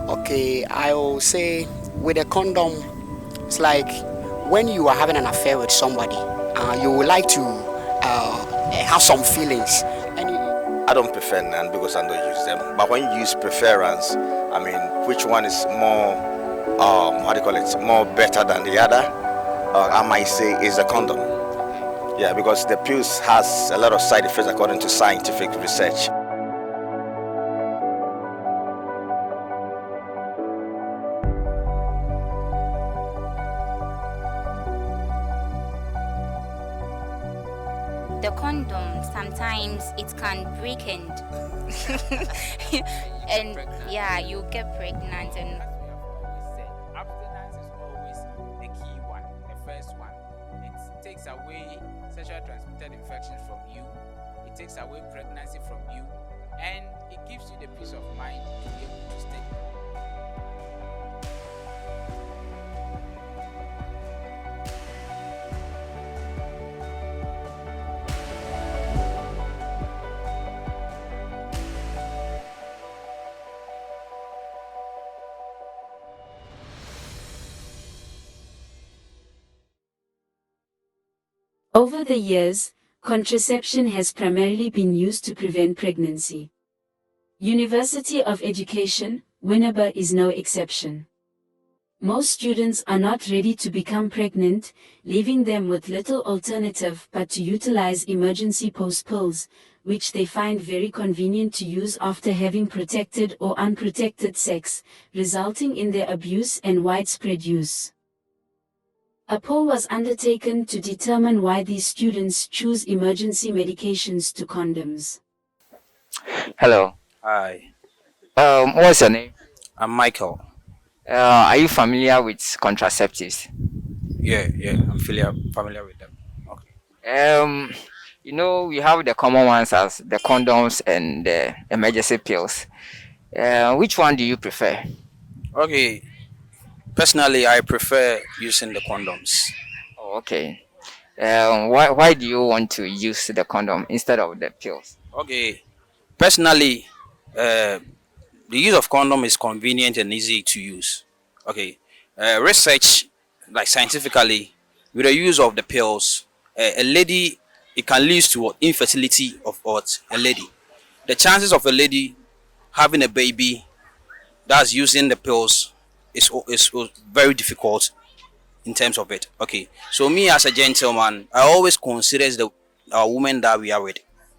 Okay, I will say with a condom, it's like when you are having an affair with somebody, you would like to have some feelings. And I don't prefer none because I don't use them. But when you use preference, I mean, which one is more, how do you call it, more better than the other? I might say is the condom. Yeah, because the pills has a lot of side effects according to scientific research. The condom sometimes it can break and and yeah, you get pregnant and Abstinence is always the key one, the first one. It takes away sexually transmitted infections from you, it takes away pregnancy from you, and it gives you the peace of mind to be able to stay. Over the years, contraception has primarily been used to prevent pregnancy. University of Education, Winneba is no exception. Most students are not ready to become pregnant, leaving them with little alternative but to utilize emergency post pills, which they find very convenient to use after having protected or unprotected sex, resulting in their abuse and widespread use. A poll was undertaken to determine why these students choose emergency medications to condoms. Hello. Hi, What's your name? I'm Michael. Are you familiar with contraceptives? Yeah, I'm familiar with them. Okay. Um, we have the common ones as the condoms and the emergency pills. Which one do you prefer? Okay, personally, I prefer using the condoms. Oh, okay. Why do you want to use the condom instead of the pills? Okay, personally, uh, the use of condom is convenient and easy to use. Okay, research like scientifically with the use of the pills, a lady it can lead to what infertility of what a lady. The chances of a lady having a baby that's using the pills is very difficult in terms of it. Okay, so me as a gentleman, I always consider the women that we are with.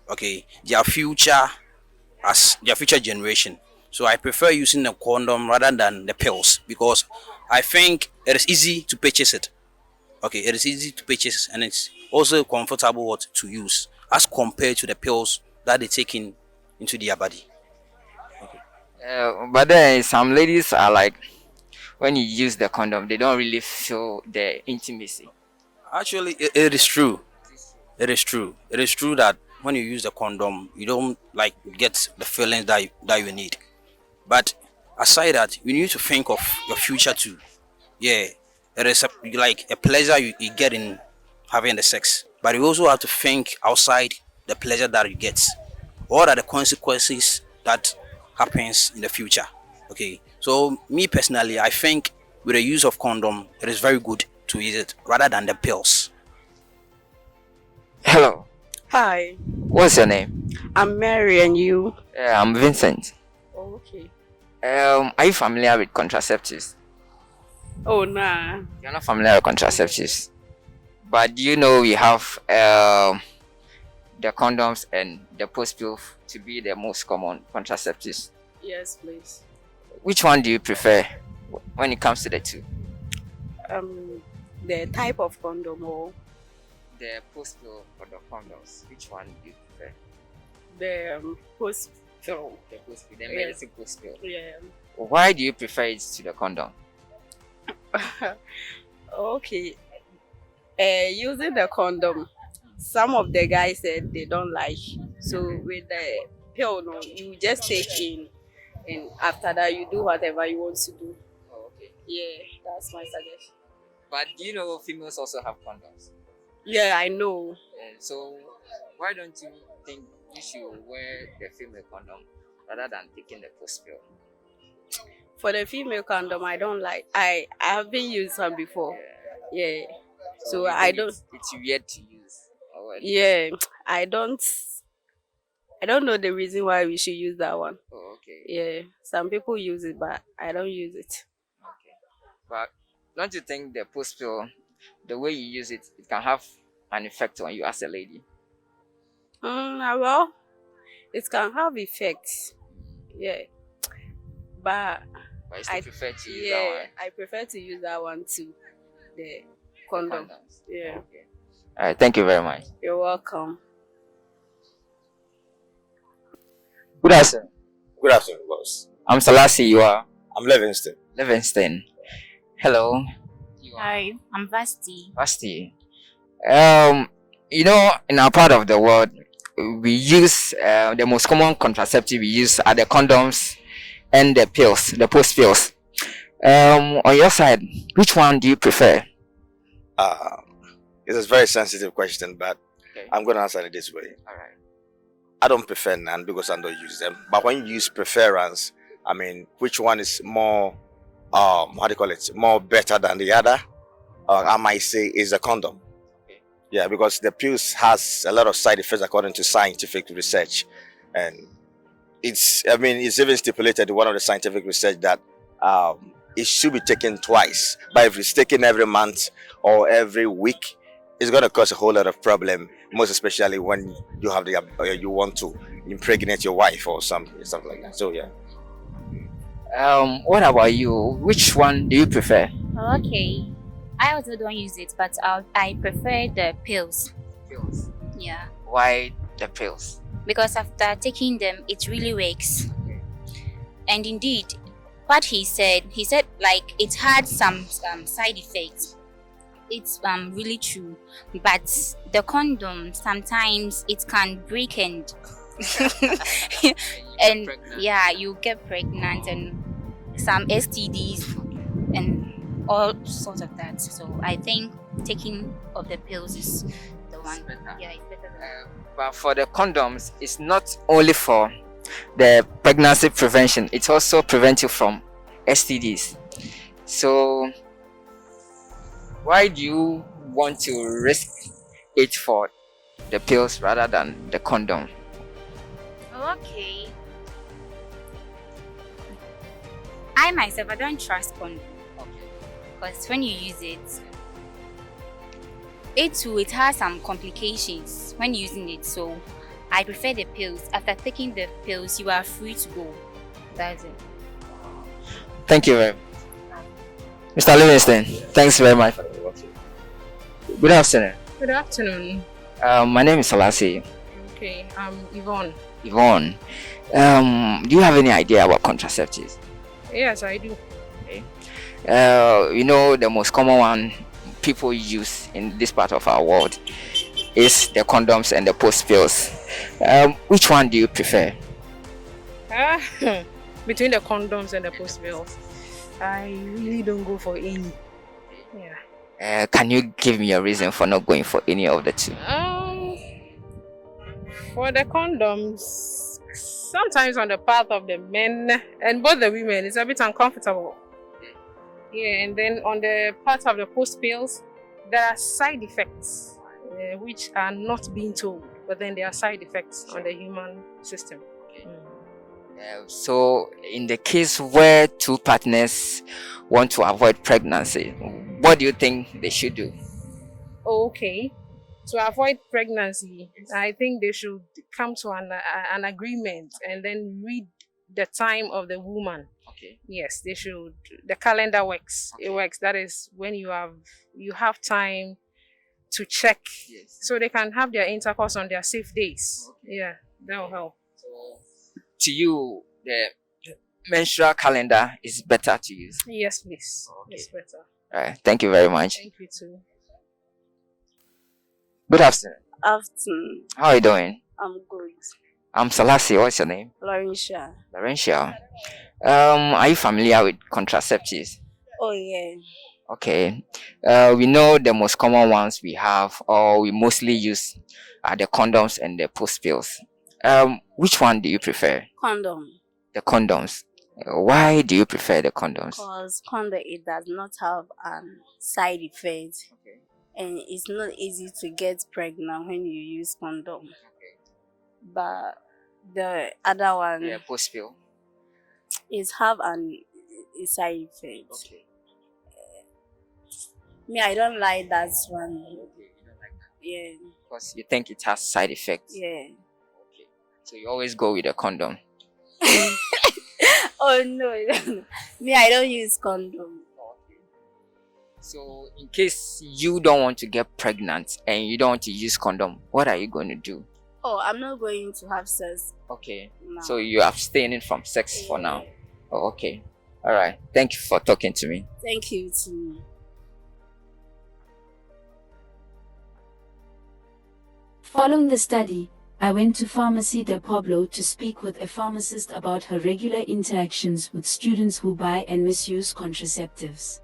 Okay, their future as their future generation. So I prefer using the condom rather than the pills because I think it is easy to purchase it. Okay, it is easy to purchase and it's also comfortable what to use as compared to the pills that they take into their body. But then some ladies are like, when you use the condom, they don't really feel the intimacy. Actually, it is true. It is true. It is true that when you use the condom, you don't like get the feelings that you need. But aside that, you need to think of your future too. Yeah, there is like a pleasure you get in having the sex, but you also have to think outside the pleasure that you get. What are the consequences that happens in the future? Okay, so me personally, I think with the use of condom, it is very good to use it rather than the pills. Hello. Hi, What's your name? I'm Mary and you? I'm Vincent. Oh, okay. Are you familiar with contraceptives? Oh, nah. You're not familiar with contraceptives, but do you know we have the condoms and the post pill to be the most common contraceptives? Yes, please. Which one do you prefer when it comes to the two? Um, the type of condom or The post pill or the condoms? Which one do you prefer? the post pill. The post pill, the Yeah. emergency post pill. Yeah. Why do you prefer it to the condom? Okay. Using the condom, some of the guys said they don't like. So with the pill, no, you just take and after that you do whatever you want to do. Oh, okay. Yeah, that's my suggestion. But do you know females also have condoms? Yeah, I know. So why don't you think you should wear the female condom rather than taking the post pill? For the female condom, I don't like. I have been used some before. Yeah. So you I think don't. it's weird to use. Or what? Yeah, I don't. I don't know the reason why we should use that one. Oh, okay. Yeah, some people use it, but I don't use it. Okay. But don't you think the post pill, the way you use it, it can have an effect on you as a lady? Well, it can have effects. Yeah, but But you still I prefer to use that one? I prefer to use that one too. The The condom. condoms. Yeah. Okay. All right. Thank you very much. You're welcome. Good afternoon. Good afternoon, boss. I'm Salasi. You are I'm Livingston. Livingston. Hello. You are Hi, I'm Vasti. Basti. You know, in our part of the world, we use the most common contraceptive we use are the condoms and the pills, the post pills. On your side, which one do you prefer? Uh, it's a very sensitive question, but Okay. I'm going to answer it this way. All right. I don't prefer none because I don't use them. But when you use preference, I mean, which one is more, how do you call it, more better than the other? I might say is a condom. Okay. Yeah, because the pills has a lot of side effects according to scientific research, and it's even stipulated in one of the scientific research that it should be taken twice. But if it's taken every month or every week, it's going to cause a whole lot of problem. Most especially when you have you want to impregnate your wife or something like that. So yeah. What about you? Which one do you prefer? Okay. I also don't use it, but I prefer the pills. Pills. Yeah. Why the pills? Because after taking them, it really works. And indeed, what he said like it had some side effects. It's really true, but the condom sometimes it can break and and pregnant. yeah, you get pregnant and some STDs and all sorts of that. So I think taking of the pills is the one. better. Yeah, it's better. But for the condoms, it's not only for the pregnancy prevention, it's also prevent you from STDs. So why do you want to risk it for the pills rather than the condom? Okay. I myself, I don't trust condom because when you use it, it has some complications when using it. So I prefer the pills. After taking the pills, you are free to go. That's it. Thank you very much. Mr. Livingston, thanks very much. Good afternoon. Good afternoon. My name is Salasi. Okay, Yvonne. Yvonne. Do you have any idea about contraceptives? Yes, I do. You know, the most common one people use in this part of our world is the condoms and the post pills. Which one do you prefer? Between the condoms and the post pills, I really don't go for any. Yeah. Can you give me a reason for not going for any of the two? For the condoms, sometimes on the part of the men and both the women, it's a bit uncomfortable. Yeah, and then on the part of the post pills, there are side effects which are not being told, but then there are side effects on the human system. So, in the case where two partners want to avoid pregnancy, what do you think they should do? Okay, to avoid pregnancy, I think they should come to an agreement and then read the time of the woman. Okay. Yes, they should. The calendar works. Okay. It works. That is when you have time to check, Yes. so they can have their intercourse on their safe days. Okay. Yeah, that will help. So, to you, the menstrual calendar is better to use. Yes, please. Okay. It's better. All right. Thank you very much. Thank you too. Good afternoon. Afternoon. How are you doing? I'm good. I'm Salasi. What's your name? Laurentia. Laurentia. Are you familiar with contraceptives? Oh yeah. Okay. We know the most common ones we have or we mostly use are the condoms and the post pills. Which one do you prefer? Condom. The condoms. Why do you prefer the condoms? Because condom it does not have side effects, and it's not easy to get pregnant when you use condom. But the other one Yeah, post pill. is have a side effect. Me, I don't like that one. You don't like that Yeah, because you think it has side effects. yeah. Okay. So you always go with a condom. Oh no, me, I don't use condom. So in case you don't want to get pregnant and you don't want to use condom, what are you going to do? Oh, I'm not going to have sex Okay. now. So you're abstaining from sex for now. Yeah. Oh, okay. All right. Thank you for talking to me. Thank you too. Following the study, I went to Pharmacy de Pueblo to speak with a pharmacist about her regular interactions with students who buy and misuse contraceptives.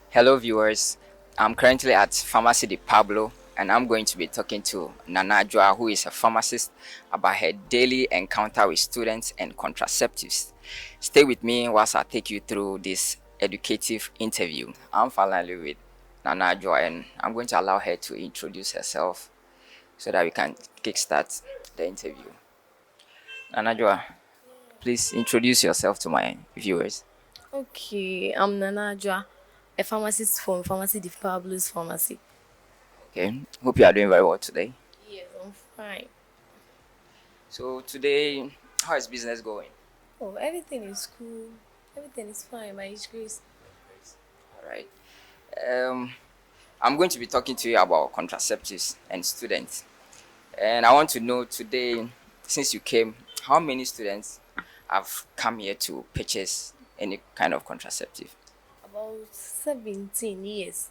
Hello, viewers. I'm currently at Pharmacy de Pablo and I'm going to be talking to Nana Joa, who is a pharmacist, about her daily encounter with students and contraceptives. Stay with me whilst I take you through this educative interview. I'm finally with Nana Joa and I'm going to allow her to introduce herself so that we can kickstart the interview. Nana Joa, please introduce yourself to my viewers. Okay, I'm Nana Ajwa, a pharmacist from Pharmacy de Pablo's Pharmacy. Okay, hope you are doing very well today. Yes, I'm fine. So today, how is business going? Oh, everything is cool. Everything is fine by His grace. All right. Um, I'm going to be talking to you about contraceptives and students. And I want to know today, since you came, how many students have come here to purchase any kind of contraceptive? About 17 years.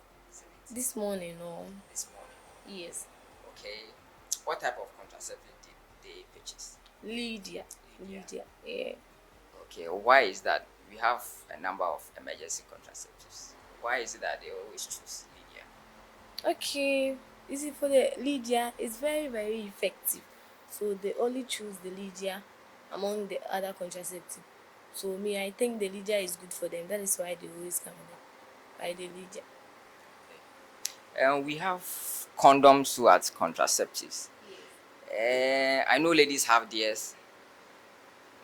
This morning, or This morning. yes. Okay. What type of contraceptive did they purchase? Lydia. Lydia. Yeah. Okay. Why is that? We have a number of emergency contraceptives. Why is it that they always choose Lydia? Okay. You see, for the Lydia, it's very, very effective. So they only choose the Lydia among the other contraceptive. So me, I think the Lydia is good for them. That is why they always come in by the Lydia. And we have condoms too as contraceptives. I know ladies have theirs,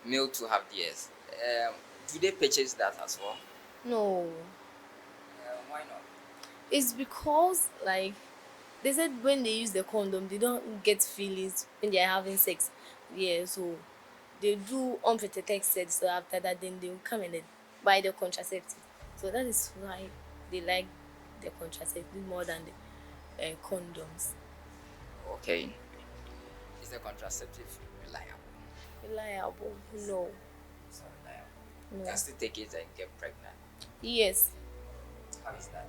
male to have theirs. Do they purchase that as well? No, Why not? it's because like they said when they use the condom, they don't get feelings when they are having sex. Yeah, so they do unprotected sex. So after that, then they will come and then buy the contraceptive. So that is why they like the contraceptive more than the condoms. Okay. Is the contraceptive reliable? Reliable? No, It's not reliable. You no. can still take it and get pregnant. Yes. How is that?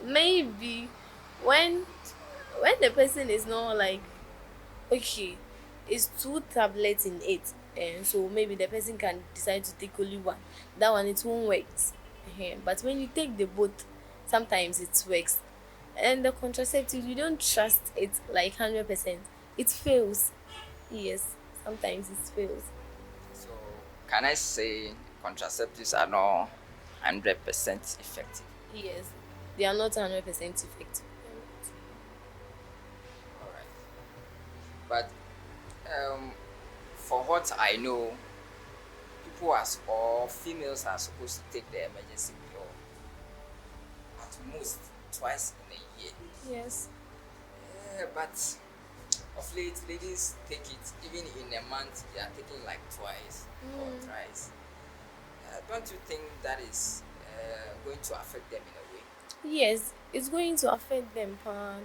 Maybe when the person is not like okay, it's 2 tablets in it, and so maybe the person can decide to take only one. That one it won't work. But when you take the both, sometimes it works. And the contraceptive, you don't trust it like 100%. It fails. Yes, sometimes it fails. So, can I say contraceptives are not 100% effective? Yes, they are not 100% effective. Alright. But for what I know, people as or females are supposed to take the emergency pill at most twice in a year. Yes. But of late, ladies take it even in a month. They are taking like twice or thrice. Don't you think that is going to affect them in a way? Yes, it's going to affect them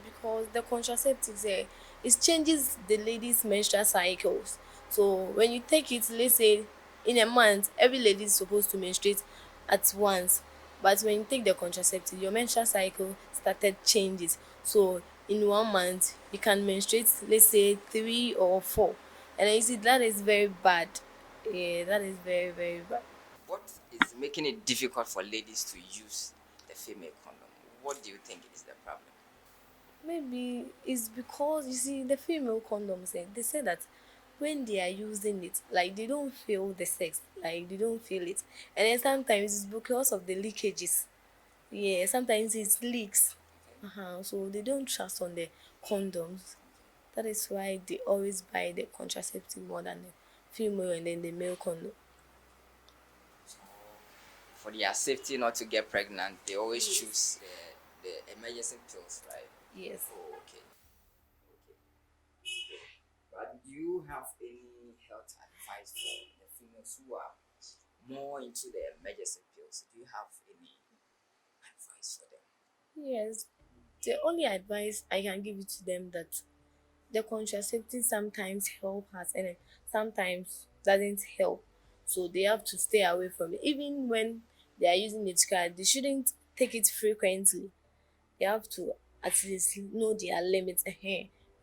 because the contraceptives it changes the lady's menstrual cycles. So when you take it, let's say in a month, every lady is supposed to menstruate at once. But when you take the contraceptive, your menstrual cycle started changes. So in 1 month, you can menstruate, let's say 3 or 4, and then you see that is very bad. Yeah, that is very, very bad. What is making it difficult for ladies to use the female condom? What do you think is the problem? Maybe it's because you see the female condoms, they say that when they are using it, like they don't feel the sex, like they don't feel it. And then sometimes it's because of the leakages. Yeah, sometimes it leaks. So they don't trust on the condoms. That is why they always buy the contraceptive more than the female and then the male condom. For their safety not to get pregnant, they always choose the emergency pills, right? Yes. Oh, okay. But do you have any health advice for the females who are more into the emergency pills? Do you have any advice for them? Yes. The only advice I can give it to them that the contraceptive sometimes help us and then sometimes doesn't help. So they have to stay away from it. Even when they are using it, they shouldn't take it frequently. They have to at least know their limits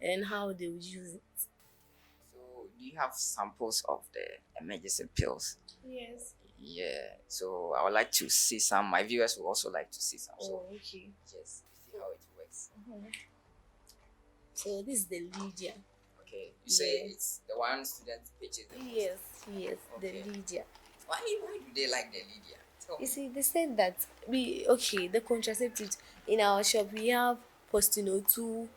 and how they will use it. So, do you have samples of the emergency pills? Yes. Yeah. So, I would like to see some. My viewers will also like to see some. So, Oh, okay. yes, see how it works. So this is the Lydia. Okay. You say Yeah. it's the one student pitches the most. Yes, Okay. the Lydia. Why do they like the Lydia? Tell You me. see, they said that the contraceptives in our shop we have Postino 2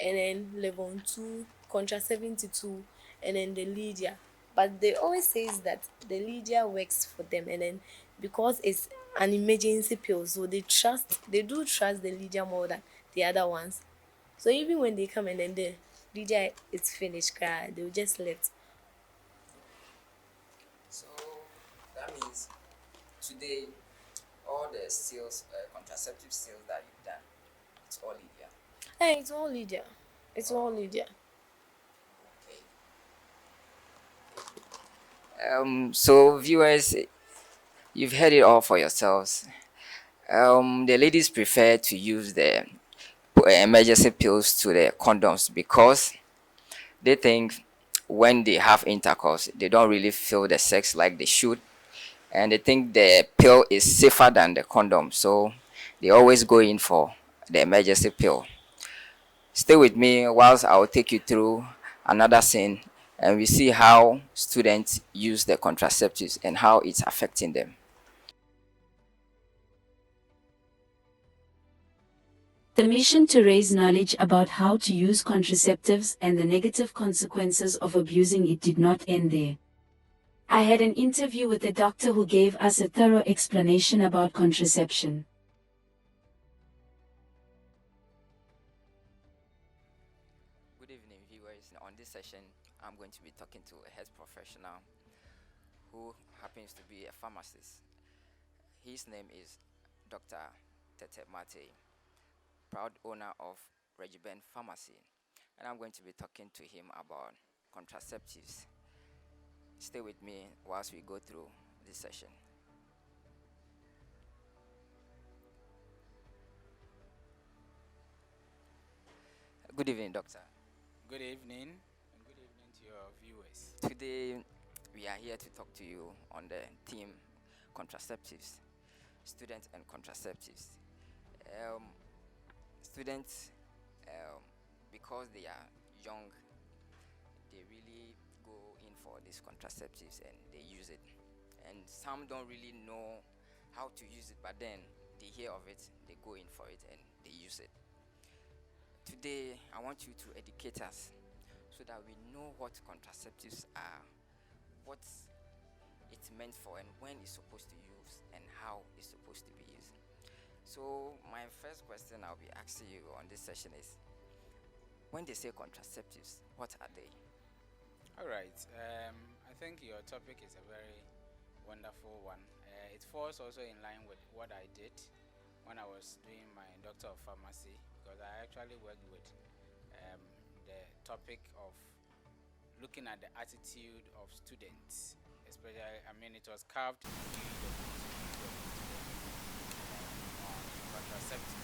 and then Levon 2, Contra 72 and then the Lydia. But they always says that the Lydia works for them and then because it's an emergency pill, so they do trust the Lydia more than the other ones. So even when they come and then the Lydia is finished, they'll just left. So that means today all the sales, contraceptive sales that you've done, it's all Lydia. Hey, it's all Lydia. It's all Lydia. Okay. So viewers, you've heard it all for yourselves. The ladies prefer to use the emergency pills to the condoms because they think when they have intercourse, they don't really feel the sex like they should, and they think the pill is safer than the condom, so they always go in for the emergency pill. Stay with me whilst I'll take you through another scene and we see how students use the contraceptives and how it's affecting them. The mission to raise knowledge about how to use contraceptives and the negative consequences of abusing it did not end there. I had an interview with a doctor who gave us a thorough explanation about contraception. Good evening, viewers. On this session, I'm going to be talking to a health professional who happens to be a pharmacist. His name is Dr. Tete Mate, proud owner of Regiben Pharmacy, and I'm going to be talking to him about contraceptives. Stay with me whilst we go through this session. Good evening, doctor. Good evening, and good evening to your viewers. Today, we are here to talk to you on the theme contraceptives, students and contraceptives. Students, because they are young, they really go in for these contraceptives and they use it. And some don't really know how to use it, but then they hear of it, they go in for it and they use it. Today, I want you to educate us so that we know what contraceptives are, what it's meant for, and when it's supposed to use, and how it's supposed to be used. So, my first question I'll be asking you on this session is, when they say contraceptives, what are they? All right. I think your topic is a very wonderful one. It falls also in line with what I did when I was doing my Doctor of Pharmacy, because I actually worked with the topic of looking at the attitude of students, especially, I mean, it was carved in the on contraceptives.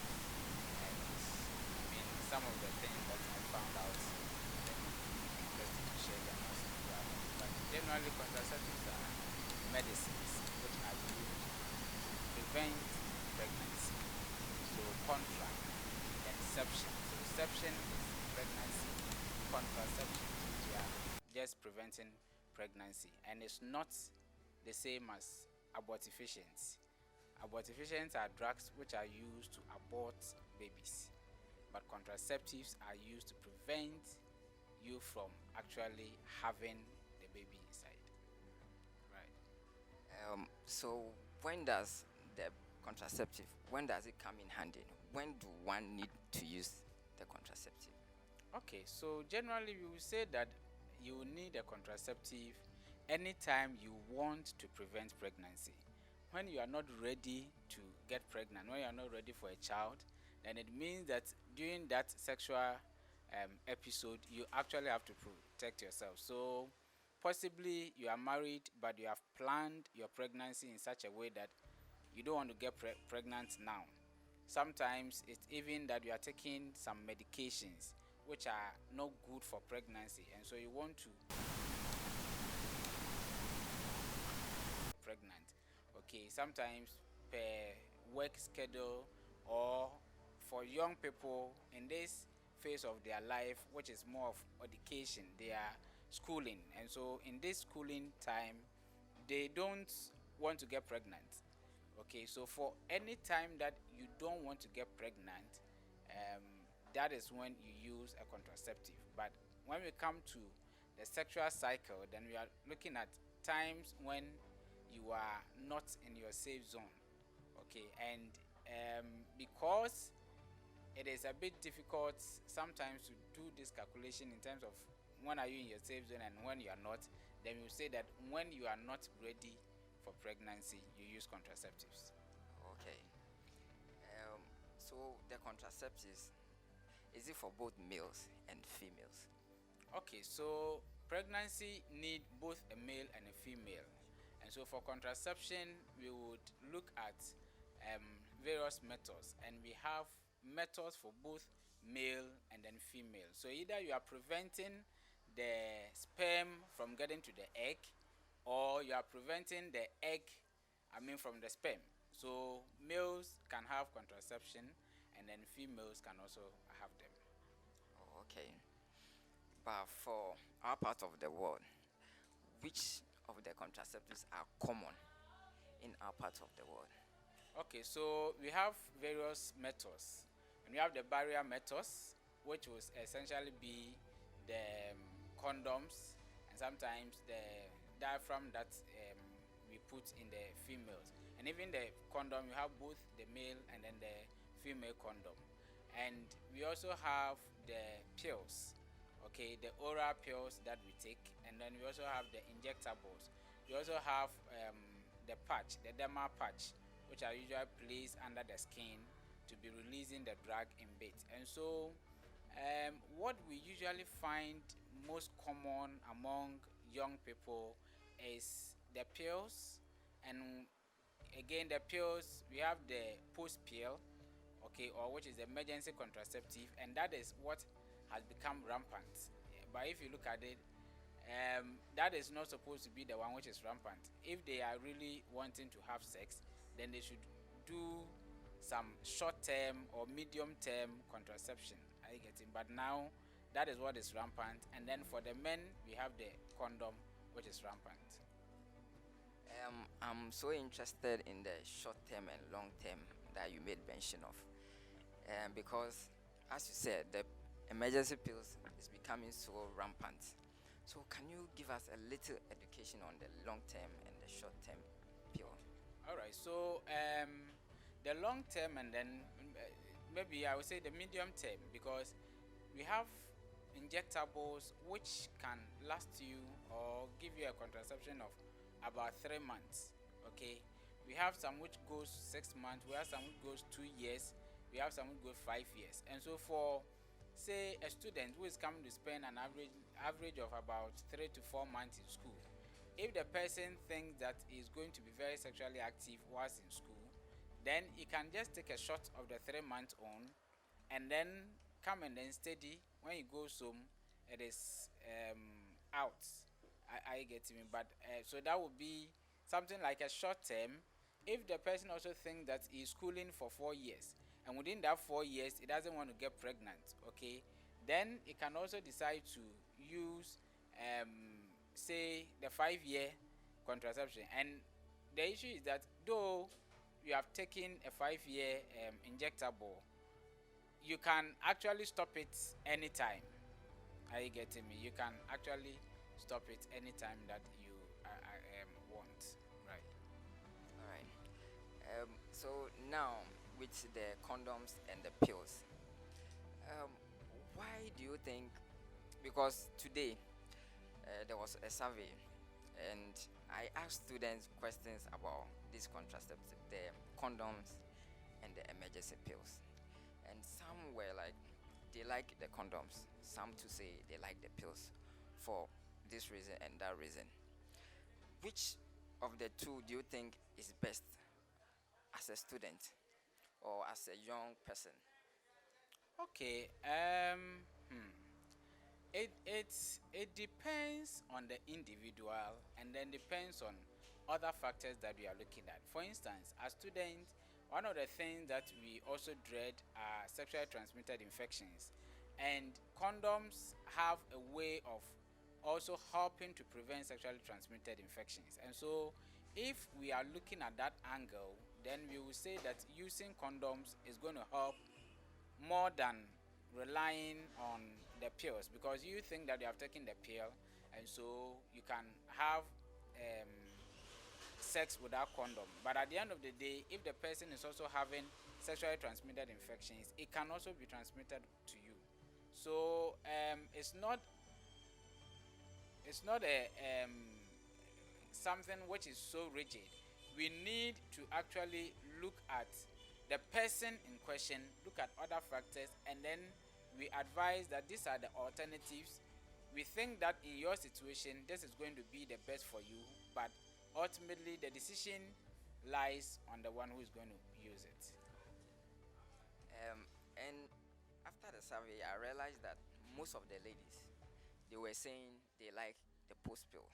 And I mean, some of the things that I found out, then interested to share them as well. But generally, contraceptives are medicines which are used to prevent pregnancy. So, contra, the inception, so Conception is pregnancy. Contraception, yeah, just preventing pregnancy, and it's not the same as abortifacients. Abortifacients are drugs which are used to abort babies, but contraceptives are used to prevent you from actually having the baby inside. Right. So when does the contraceptive, when does it come in handy? When do one need to use the contraceptive? Okay, so generally we will say that you need a contraceptive anytime you want to prevent pregnancy. When you are not ready to get pregnant, when you are not ready for a child, then it means that during that sexual episode, you actually have to protect yourself. So possibly you are married, but you have planned your pregnancy in such a way that you don't want to get pregnant now. Sometimes it's even that you are taking some medications which are not good for pregnancy, and so you want to pregnant. Okay, sometimes per work schedule, or for young people in this phase of their life, which is more of education, they are schooling, and so in this schooling time they don't want to get pregnant. Okay, so for any time that you don't want to get pregnant, that is when you use a contraceptive. But when we come to the sexual cycle, then we are looking at times when you are not in your safe zone. Okay, and because it is a bit difficult sometimes to do this calculation in terms of when are you in your safe zone and when you are not, then you say that when you are not ready for pregnancy, you use contraceptives. Okay. So the contraceptives, is it for both males and females? Okay, so pregnancy need both a male and a female, and so for contraception we would look at various methods, and we have methods for both male and then female. So either you are preventing the sperm from getting to the egg, or you are preventing the egg, from the sperm. So males can have contraception, and then females can also have them. Oh, okay. But for our part of the world, which of the contraceptives are common in our part of the world? Okay, so we have various methods, and we have the barrier methods, which will essentially be the condoms, and sometimes the diaphragm that we put in the females, and even the condom, you have both the male and then the female condom. And we also have the pills, okay, the oral pills that we take, and then we also have the injectables. We also have the patch, the dermal patch, which are usually placed under the skin to be releasing the drug in bit. And so what we usually find most common among young people is the pills. And again, the pills, we have the post pill, okay, or which is the emergency contraceptive, and that is what has become rampant. But if you look at it, that is not supposed to be the one which is rampant. If they are really wanting to have sex, then they should do some short-term or medium-term contraception. Are you getting? But now that is what is rampant. And then for the men, we have the condom, which is rampant. I'm so interested in the short-term and long-term that you made mention of, because, as you said, the emergency pills is becoming so rampant. So can you give us a little education on the long-term and the short-term pill? All right. So the long-term, and then maybe I would say the medium-term, because we have injectables which can last you or give you a contraception of about 3 months. Okay, we have some which goes 6 months, we have some which goes 2 years, we have some which goes 5 years. And so for, say, a student who is coming to spend an average of about 3 to 4 months in school, if the person thinks that he is going to be very sexually active whilst in school, then he can just take a shot of the 3 months on, and then come and then steady. When he goes home, it is out. I get me, but so that would be something like a short term. If the person also thinks that he's schooling for 4 years, and within that 4 years it doesn't want to get pregnant, okay, then it can also decide to use say the 5 year contraception. And the issue is that though you have taken a 5 year injectable, you can actually stop it anytime. Are you getting me? You can actually stop it anytime that you want, right? All right. So now with the condoms and the pills, um, why do you think? Because today there was a survey, and I asked students questions about these contraceptives, the condoms and the emergency pills, and some were like they like the condoms, some to say they like the pills for this reason and that reason. Which of the two do you think is best as a student or as a young person? Okay. It depends on the individual, and then depends on other factors that we are looking at. For instance, as students, one of the things that we also dread are sexually transmitted infections, and condoms have a way of also helping to prevent sexually transmitted infections. And so if we are looking at that angle, then we will say that using condoms is going to help more than relying on the pills, because you think that you have taken the pill and so you can have um, sex without condom. But at the end of the day, if the person is also having sexually transmitted infections, it can also be transmitted to you. So it's not a something which is so rigid. We need to actually look at the person in question, look at other factors, and then we advise that these are the alternatives. We think that in your situation this is going to be the best for you, but ultimately the decision lies on the one who is going to use it. And after the survey, I realized that most of the ladies they were saying they like the post pill,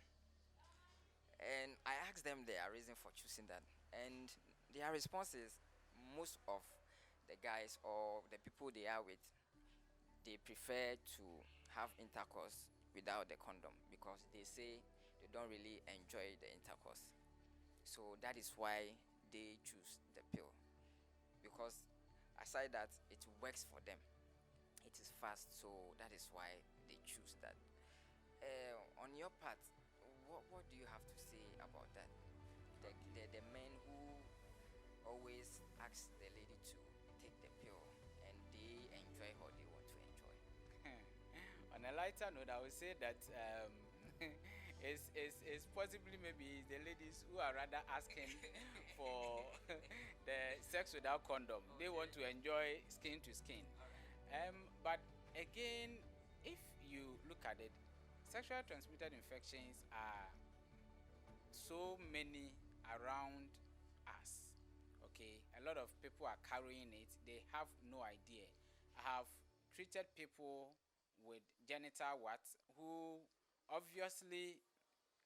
and I asked them their reason for choosing that, and their response is most of the guys or the people they are with they prefer to have intercourse without the condom because they say they don't really enjoy the intercourse. So that is why they choose the pill. Because aside that, it works for them. It is fast, so that is why they choose that. On your part, what do you have to say about that? The men who always ask the lady to take the pill and they enjoy what they want to enjoy. On a lighter note, I would say that it's possibly maybe the ladies who are rather asking for the sex without condom. They want to enjoy skin to skin. But again, if you look at it, sexually transmitted infections are so many around us. Okay, a lot of people are carrying it, they have no idea. I have treated people with genital warts who obviously,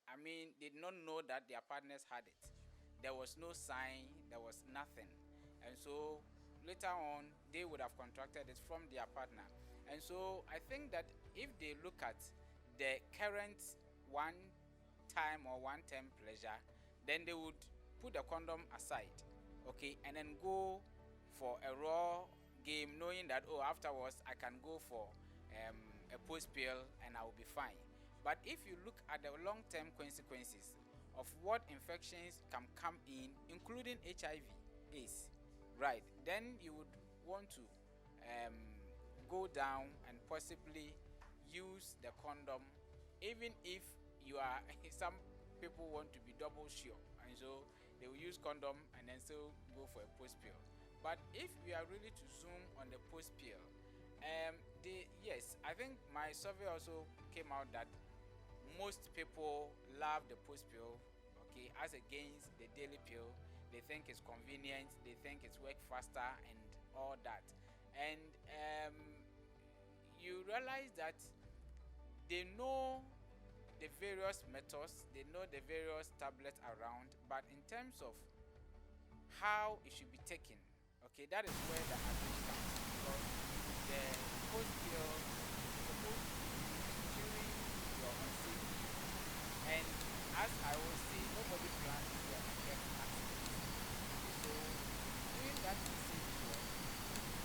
I mean, did not know that their partners had it. There was no sign, there was nothing. And so later on, they would have contracted it from their partner. And so I think that if they look at the current one time or one term pleasure, then they would put the condom aside, okay, and then go for a raw game, knowing that, oh, afterwards I can go for a post pill and I will be fine. But if you look at the long term consequences of what infections can come in, including HIV, AIDS, right, then you would want to go down and possibly use the condom, even if you are some people want to be double sure, and so they will use condom and then still go for a post pill. But if we are really to zoom on the post pill, yes, I think my survey also came out that most people love the post pill, okay, as against the daily pill. They think it's convenient, they think it's work faster and all that. And you realize that they know the various methods, they know the various tablets around, but in terms of how it should be taken, Okay, that is where the advantage comes because the post pill is supposed to be during your unsafe period. And as I will say, nobody plans to get an accident. So during that unsafe period,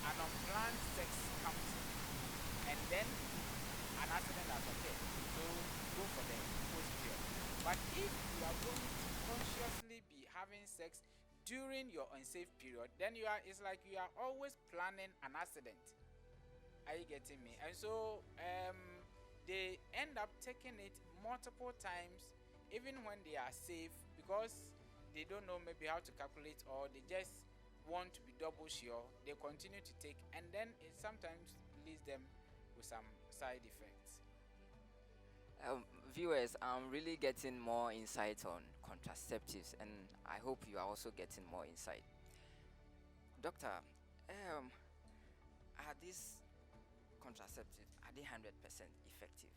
an unplanned sex comes in, and then an accident has occurred. So go for the post pill. But if you are going to consciously be having sex during your unsafe period, then it's like you are always planning an accident. Are you getting me? And so they end up taking it multiple times even when they are safe because they don't know maybe how to calculate, or they just want to be double sure. They continue to take, and then it sometimes leaves them with some side effects. Viewers, I'm really getting more insight on contraceptives, and I hope you are also getting more insight. Doctor, are these contraceptives, are they 100% effective?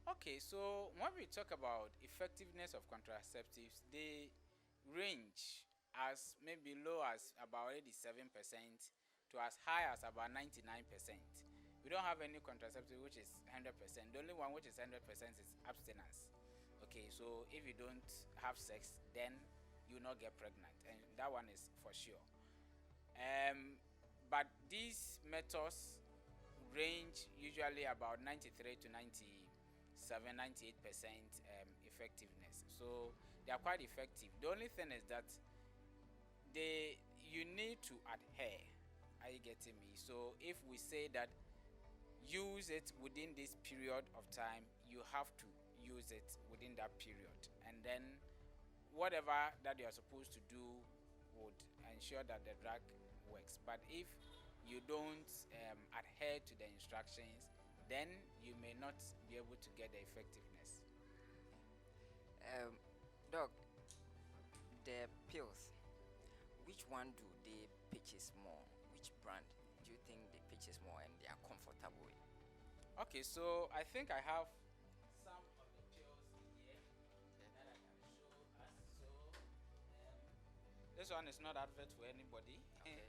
Okay, so when we talk about effectiveness of contraceptives, they range as maybe low as about 87% to as high as about 99%. We don't have any contraceptive which is 100%. The only one which is 100% is abstinence. Okay, so if you don't have sex, then you will not get pregnant, and that one is for sure. But these methods range usually about 93 to 98% effectiveness. So they are quite effective. The only thing is that you need to adhere. Are you getting me? So if we say that use it within this period of time, you have to use it within that period, and then whatever that you are supposed to do would ensure that the drug works. But if you don't adhere to the instructions, then you may not be able to get the effectiveness. Doc, the pills, which one do they purchase more? Which brand do you think they purchase more and they are comfortable with? Okay, so I think I have some of the pills here that I can show us. So this one is not advert for anybody. Okay.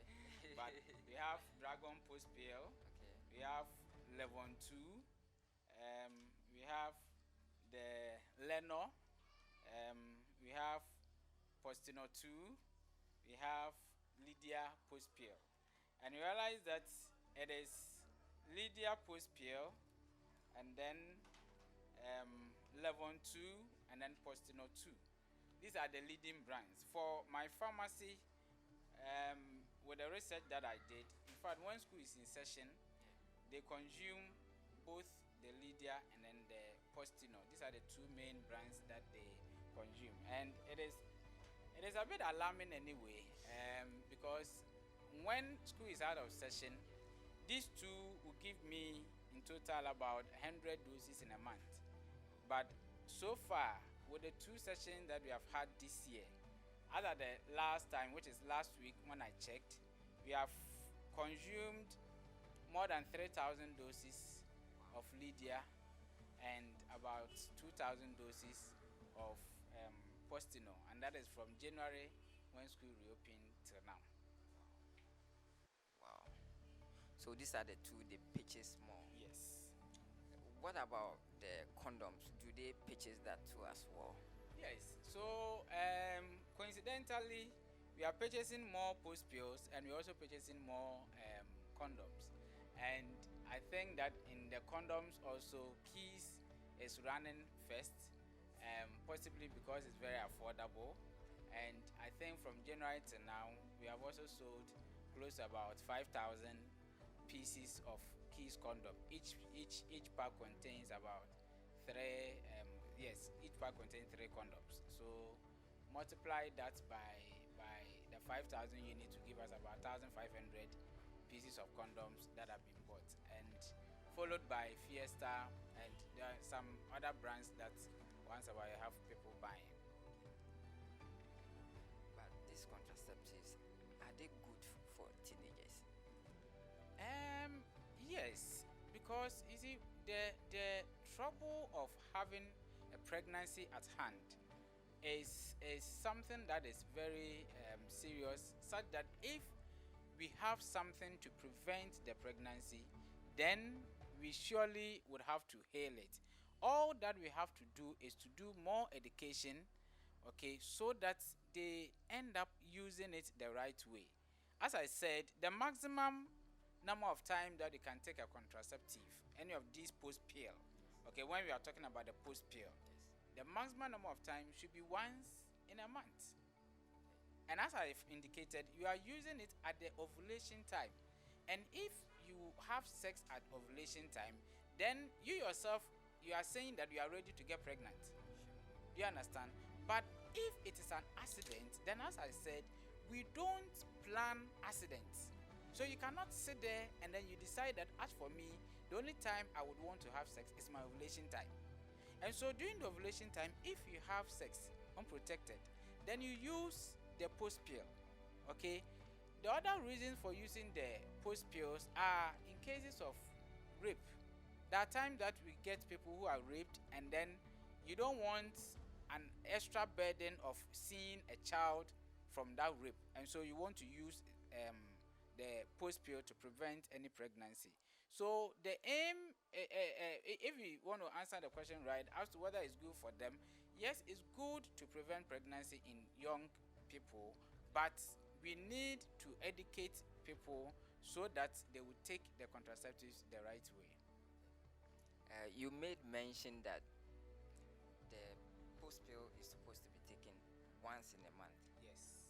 But we have Dragon Post Pill. Okay. We have Levon 2. We have the Leno. We have Postino 2. We have Lydia Post Pill. And you realize that it is Lydia Post Pill, and then Levon 2, and then Postino 2. These are the leading brands. For my pharmacy, with the research that I did, in fact, when school is in session, they consume both the Lydia and then the Postino. These are the two main brands that they consume, and it is a bit alarming anyway, because when school is out of session, these two will give me in total about 100 doses in a month. But so far, with the 2 sessions that we have had this year, other than last time, which is last week when I checked, we have consumed more than 3,000 doses of Lydia and about 2,000 doses of Postino, and that is from January when school reopened till now. Wow. So these are the two they purchase more. Yes. What about the condoms? Do they purchase that too as well? Yes. So coincidentally, we are purchasing more post pills, and we're also purchasing more condoms. And I think that in the condoms also, Peace is running first, possibly because it's very affordable. And I think from January to now, we have also sold close to about 5,000 pieces of Keys condom. Each pack contains about 3. Each pack contains 3 condoms. So multiply that by the 5,000 units to give us about 1,500 pieces of condoms that have been bought, and followed by Fiesta, and there are some other brands that once a while you have people buying. But these contraceptives, are they good for teenagers? Yes, because you see, the trouble of having a pregnancy at hand is something that is very serious, such that if we have something to prevent the pregnancy, then we surely would have to hail it. All that we have to do is to do more education, okay, so that they end up using it the right way. As I said, the maximum number of time that you can take a contraceptive, any of these post pill, okay, when we are talking about the post pill, the maximum number of time should be once in a month. And as I've indicated, you are using it at the ovulation time. And if you have sex at ovulation time, then you yourself, you are saying that you are ready to get pregnant. Do you understand? But if it is an accident, then as I said, we don't plan accidents. So you cannot sit there and then you decide that, as for me, the only time I would want to have sex is my ovulation time. And so during the ovulation time, if you have sex unprotected, then you use the post pill. Okay, the other reasons for using the post pills are in cases of rape. There are times that we get people who are raped, and then you don't want an extra burden of seeing a child from that rape, and so you want to use the post pill to prevent any pregnancy. So the aim, if we want to answer the question right as to whether it's good for them, yes, it's good to prevent pregnancy in young people, but we need to educate people so that they will take the contraceptives the right way. You made mention that the post pill is supposed to be taken once in a month. Yes.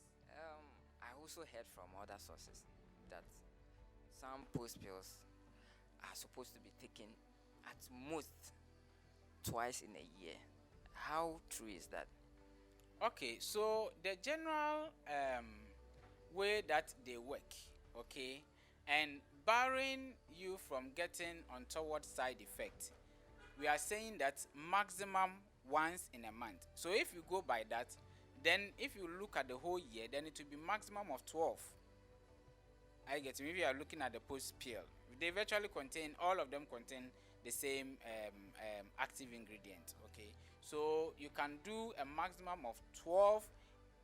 I also heard from other sources that some post pills are supposed to be taken at most twice in a year. How true is that? Okay, so the general way that they work, okay, and barring you from getting untoward side effect, we are saying that maximum once in a month. So if you go by that, then if you look at the whole year, then it will be maximum of 12. I get me. If you are looking at the post pill, they virtually contain, all of them contain the same active ingredient. Okay, so you can do a maximum of 12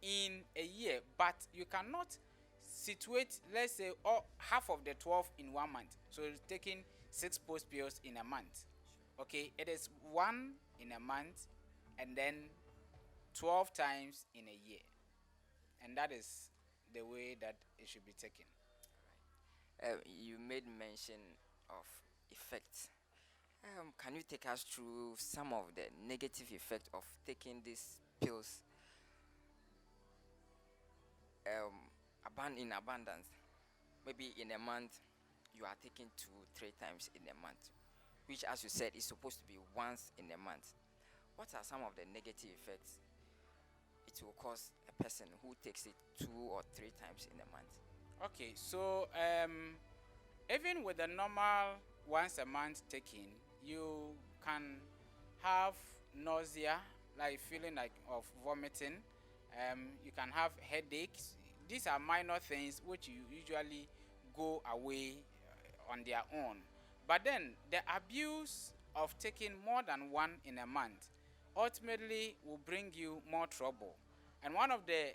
in a year, but you cannot situate, let's say, half of the 12 in 1 month. So you're taking 6 post pills in a month. Okay, it is 1 in a month and then 12 times in a year, and that is the way that it should be taken. You made mention of effects. Can you take us through some of the negative effects of taking these pills in abundance? Maybe in a month you are taking 2-3 times in a month, which, as you said, is supposed to be once in a month. What are some of the negative effects it will cause a person who takes it 2 or 3 times in a month? Okay, so even with the normal once a month taking, you can have nausea, like feeling like of vomiting. You can have headaches. These are minor things which you usually go away on their own. But then the abuse of taking more than 1 in a month ultimately will bring you more trouble. And one of the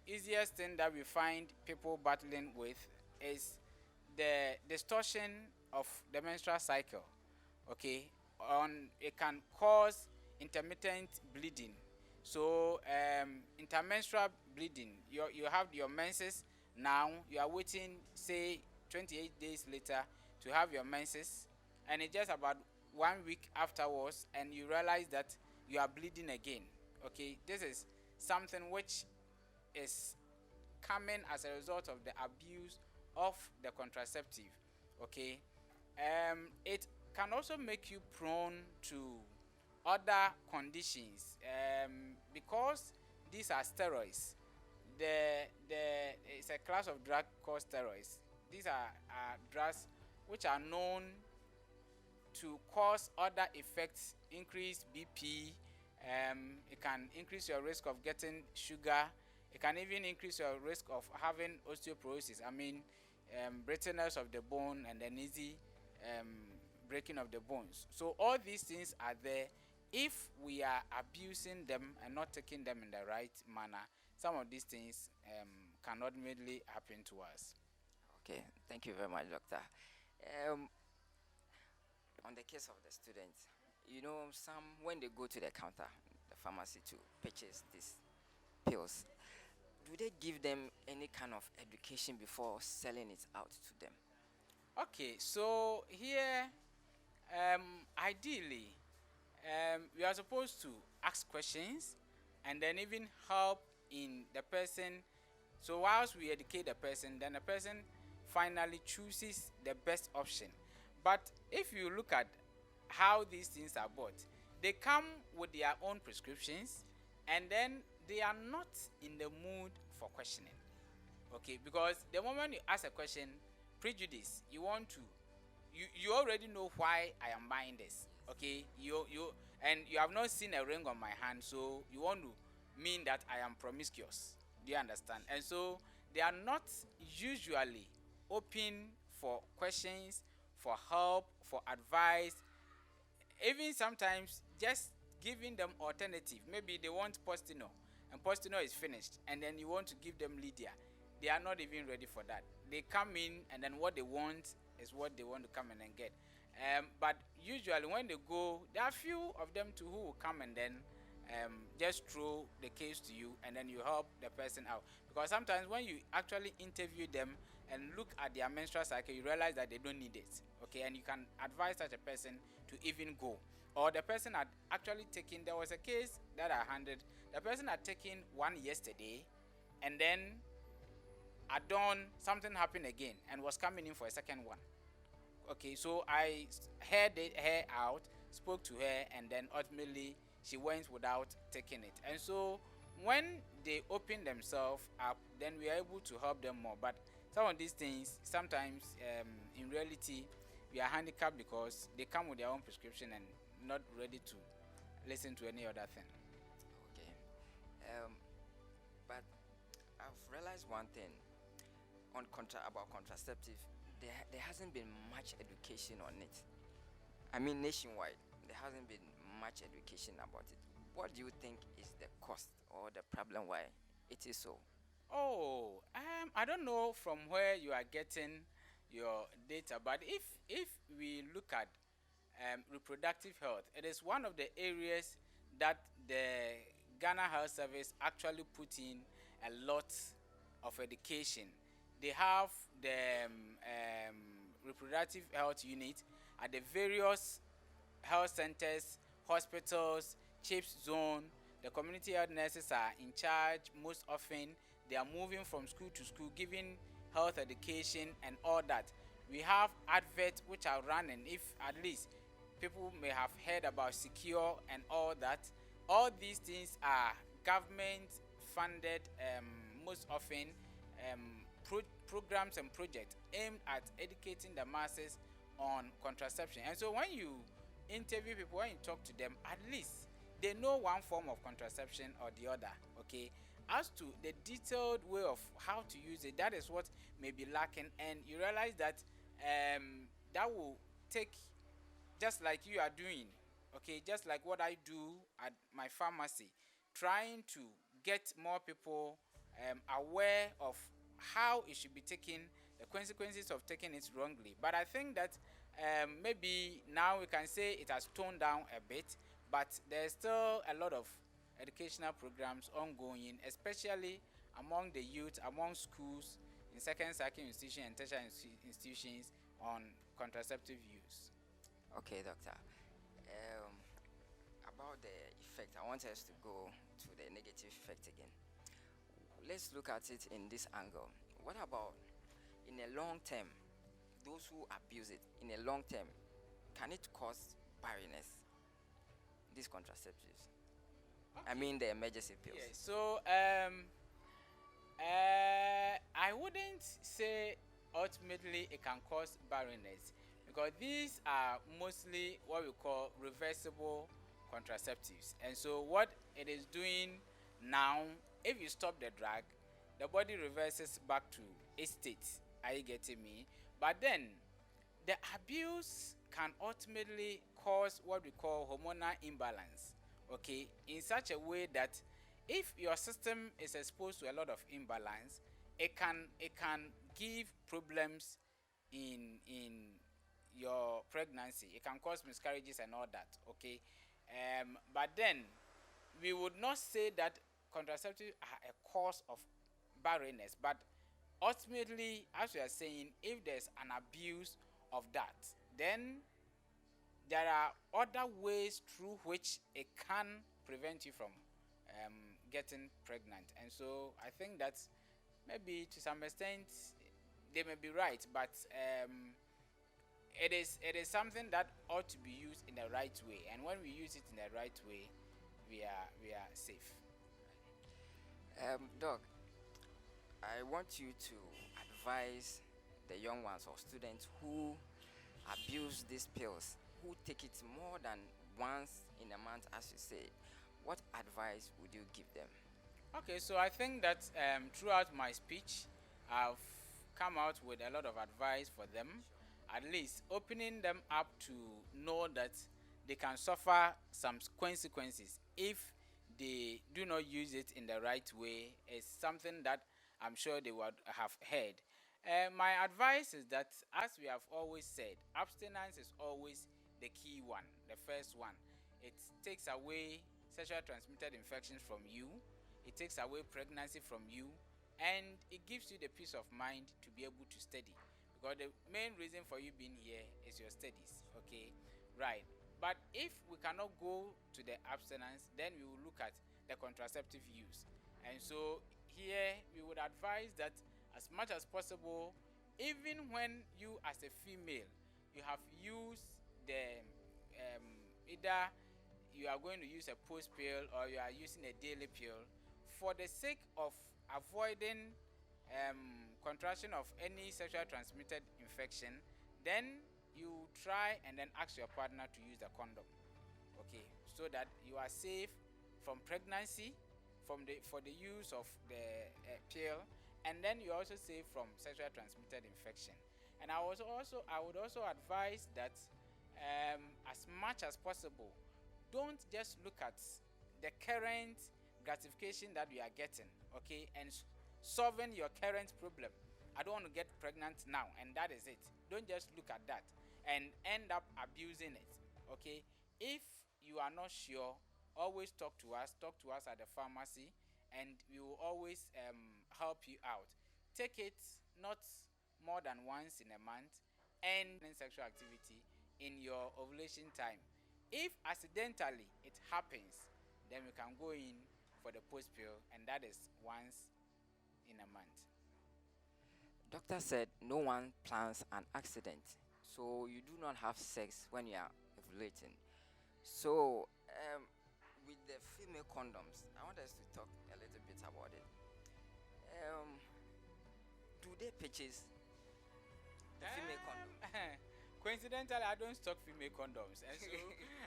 easiest thing that we find people battling with is the distortion of the menstrual cycle. Okay, it can cause intermittent bleeding. So intermenstrual bleeding, you have your menses now, you are waiting, say 28 days later to have your menses, and it's just about 1 week afterwards and you realize that you are bleeding again. Okay, this is something which is coming as a result of the abuse of the contraceptive. Okay, it can also make you prone to other conditions because these are steroids. It's a class of drug called steroids. These are drugs which are known to cause other effects, increase BP. It can increase your risk of getting sugar. It can even increase your risk of having osteoporosis. I mean, brittleness of the bone and an easy breaking of the bones. So all these things are there. If we are abusing them and not taking them in the right manner, some of these things can ultimately happen to us. Okay, thank you very much, doctor. Um, on the case of the students, some when they go to the counter, the pharmacy to purchase these pills, do they give them any kind of education before selling it out to them? Okay, so here, ideally, we are supposed to ask questions and then even help in the person. So whilst we educate the person, then the person finally chooses the best option. But if you look at how these things are bought, they come with their own prescriptions, and then they are not in the mood for questioning. Okay, because the moment you ask a question, prejudice, you already know why I am buying this. Okay, and you have not seen a ring on my hand, so you want to mean that I am promiscuous. Do you understand? And so they are not usually open for questions, for help, for advice, even sometimes just giving them alternative. Maybe they want postino and postino is finished, and then you want to give them lydia. They are not even ready for that. They come in and then what they want is what they want to come in and get. But usually when they go, there are few of them too who will come and then just throw the case to you, and then you help the person out. Because sometimes when you actually interview them and look at their menstrual cycle, you realize that they don't need it. Okay, and you can advise such a person to even go. Or the person had actually taken, there was a case that I handled. The person had taken one yesterday, and then at dawn something happened again and was coming in for a second one. Okay, so I heard her out, spoke to her, and then ultimately she went without taking it. And so when they open themselves up, then we are able to help them more. But some of these things, sometimes in reality, we are handicapped because they come with their own prescription and not ready to listen to any other thing. Okay. But I've realized one thing about contraceptive. There hasn't been much education on it. I mean, nationwide, there hasn't been much education about it. What do you think is the cost or the problem why it is so? Oh, I don't know from where you are getting your data, but if we look at reproductive health, it is one of the areas that the Ghana Health Service actually put in a lot of education. They have the reproductive health unit at the various health centers, hospitals, CHIPS zone. The community health nurses are in charge most often. They are moving from school to school, giving health education and all that. We have adverts which are running, if at least people may have heard about Secure and all that. All these things are government funded, most often programs and projects aimed at educating the masses on contraception. And so when you interview people, when you talk to them, at least they know one form of contraception or the other. Okay, as to the detailed way of how to use it, that is what may be lacking. And you realize that that will take, just like you are doing, okay, just like what I do at my pharmacy, trying to get more people aware of how it should be taken, the consequences of taking it wrongly. But I think that maybe now we can say it has toned down a bit, but there's still a lot of educational programs ongoing, especially among the youth, among schools, in second institutions and tertiary institutions on contraceptive use. Okay, doctor. About the effect, I want us to go to the negative effect again. Let's look at it in this angle. What about in a long term, those who abuse it in a long term, can it cause barrenness? These contraceptives. Okay. I mean the emergency pills. Yeah, so I wouldn't say ultimately it can cause barrenness, because these are mostly what we call reversible contraceptives. And so what it is doing now, if you stop the drug, the body reverses back to its state. Are you getting me? But then the abuse can ultimately cause what we call hormonal imbalance, okay, in such a way that if your system is exposed to a lot of imbalance, it can give problems in your pregnancy. It can cause miscarriages and all that. Okay, but then we would not say that contraceptives are a cause of barrenness, but ultimately, as we are saying, if there's an abuse of that, then there are other ways through which it can prevent you from getting pregnant. And so I think that maybe to some extent they may be right, but it is something that ought to be used in the right way. And when we use it in the right way, we are safe. Doc, I want you to advise the young ones or students who abuse these pills, who take it more than once in a month, as you say. What advice would you give them? Okay, so I think that throughout my speech, I've come out with a lot of advice for them, at least opening them up to know that they can suffer some consequences if they do not use it in the right way. Is something that I'm sure they would have heard. My advice is that, as we have always said, abstinence is always the key one, the first one. It takes away sexually transmitted infections from you, it takes away pregnancy from you, and it gives you the peace of mind to be able to study. Because the main reason for you being here is your studies, okay? Right. But if we cannot go to the abstinence, then we will look at the contraceptive use. And so here we would advise that as much as possible, even when you as a female, you have used the either you are going to use a post pill or you are using a daily pill, for the sake of avoiding contraction of any sexually transmitted infection, then you try and then ask your partner to use the condom, okay, so that you are safe from pregnancy, for the use of the pill, and then you also safe from sexually transmitted infection. And I would also advise that as much as possible, don't just look at the current gratification that we are getting, okay, and solving your current problem. I don't want to get pregnant now, and that is it. Don't just look at that and end up abusing it, okay? If you are not sure, always talk to us at the pharmacy, and we will always help you out. Take it not more than once in a month, and in sexual activity in your ovulation time. If accidentally it happens, then we can go in for the post pill, and that is once in a month. Doctor said no one plans an accident, so you do not have sex when you are ovulating. So, with the female condoms, I want us to talk a little bit about it. Do they purchase the female condom? Coincidentally, I don't stock female condoms, and so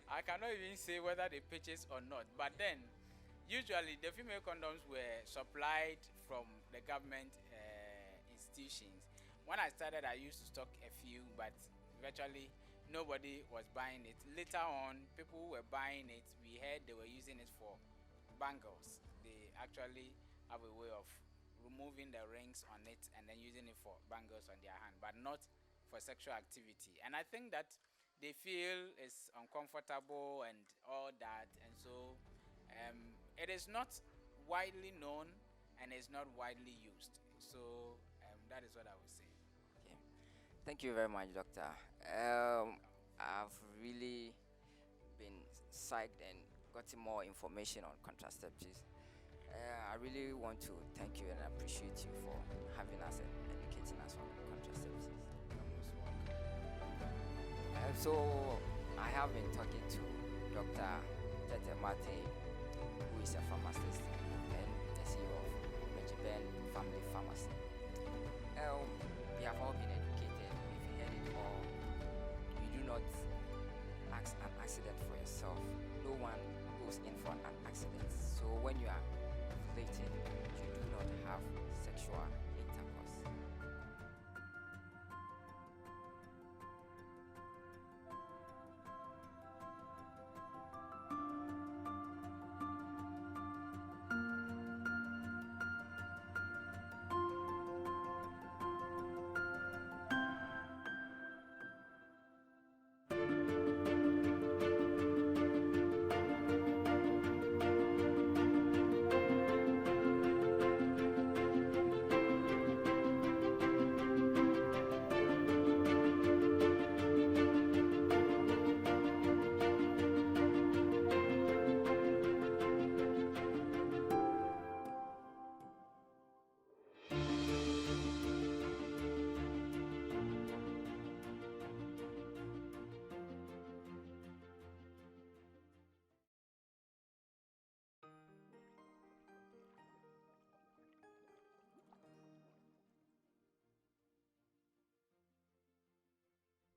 I cannot even say whether they purchase or not. But then, usually the female condoms were supplied from the government institutions. When I started, I used to stock a few, but virtually nobody was buying it. Later on, people were buying it. We heard they were using it for bangles. They actually have a way of removing the rings on it and then using it for bangles on their hand, but not for sexual activity. And I think that they feel it's uncomfortable and all that, and so it is not widely known and it's not widely used. So that is what I would say. Okay. Thank you very much, Doctor. I've really been psyched and gotten more information on contraceptives. I really want to thank you and appreciate you for having us and educating us on contraceptives. So I have been talking to Dr. Tete Mate, who is a pharmacist and the CEO of Mejiben Family Pharmacy. We have all been educated, we've heard it all. You do not ask an accident for yourself. No one goes in for an accident. So when you are ovulating, you do not have sexual